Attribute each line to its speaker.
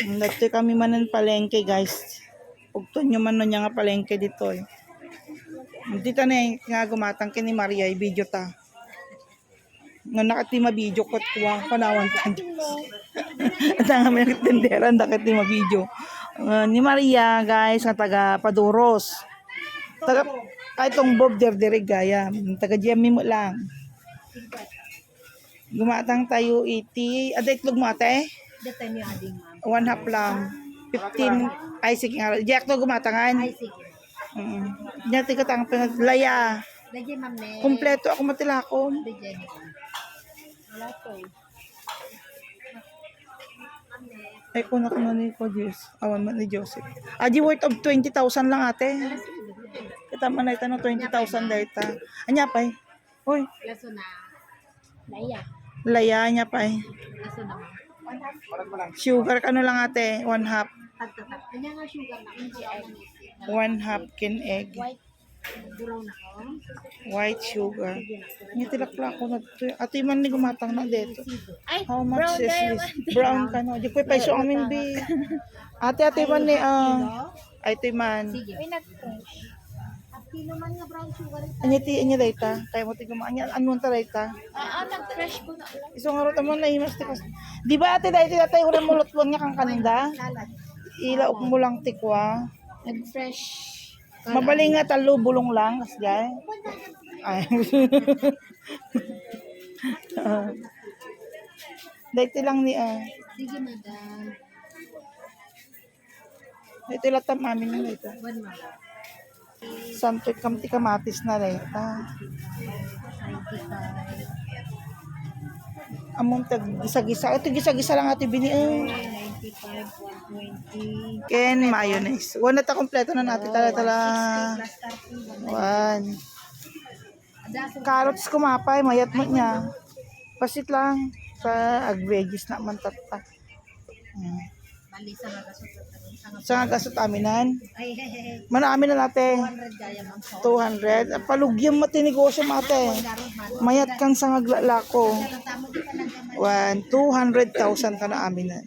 Speaker 1: Dito kami manan palengke guys. Pugton nyo man nun nga palengke dito eh. Dito na eh, nga gumatang kini Maria, video ta. Nga nakati mabidyo ko tuwa, panawan ta. At nga may tinderan, nakati mabidyo. Ni Maria guys, nga taga Paduros. Taga, kahit tong Bob Derderig gaya, taga GMI mo lang. Gumatang tayo 80, aday itlog mo ate?
Speaker 2: Dito niyo ading ma'am.
Speaker 1: 1/2 lang. 15, ay sige nga. Jack to gumatangan.
Speaker 2: Ay, sige.
Speaker 1: Diyan tikatang laya.
Speaker 2: Lagyan ma'am ne.
Speaker 1: Kompleto ako matilakon.
Speaker 2: Lagyan niyo. Wala to.
Speaker 1: Ay kung ako na ni ko Diyos. Awan man ni Joseph. Aji worth of 20,000 lang ate. Kita man na itanong 20,000 data. Anya pa eh. Hoy,
Speaker 2: Laso na. Laya.
Speaker 1: laya niya pa eh.
Speaker 2: Laso na ma'am.
Speaker 1: Sugar kano lang ate. 1/2.
Speaker 2: Tagtatak. Kanya nga sugar na. Hindi ay
Speaker 1: 1/2 kin egg.
Speaker 2: white. Brown na ko.
Speaker 1: White sugar. Ni tilakla ko na to. Ate man ni gumatang na dito.
Speaker 2: Ay,
Speaker 1: How much is this? Brown ka no. Di ko peso amin bi. Ate man ni ay ito man.
Speaker 2: sige. Ay, nag-fresh. At kilo man nga brown sugar.
Speaker 1: Anya data. Kaya mo tigum anya anon ta data.
Speaker 2: Nag-fresh ko na lang.
Speaker 1: Iso nga ro mo na himas tikas. Di ba ate dai tatay ura mo lutwon nga kang kananda?
Speaker 2: Salad.
Speaker 1: Ilaok mo lang tikwa.
Speaker 2: Nag-fresh.
Speaker 1: Mabaling nga talo bulong lang kasjay. Ay. Dito lang ni
Speaker 2: Sige, madam.
Speaker 1: dito latam amin na dito.
Speaker 2: One ma'am.
Speaker 1: Santo kamti kamatis na dito.
Speaker 2: 95.
Speaker 1: Among tag gisa-gisa. Ito gisa-gisa lang ate bini.
Speaker 2: 95, 120.
Speaker 1: Ken mayonnaise. Wala ta kompleto na natin tala.
Speaker 2: Plus 30.
Speaker 1: 1. Carrots kumapay mayat mo niya. Pasit lang sa ag-veggies na man tata.
Speaker 2: Bali sa nagasot.
Speaker 1: Sa gasot aminan.
Speaker 2: Ay,
Speaker 1: Manami na natin.
Speaker 2: 200 gaya ma'am.
Speaker 1: 200. Palugyam mati negosyo mate. Mayat kang sa ngaglalako. 1, 200,000 ka na aminan.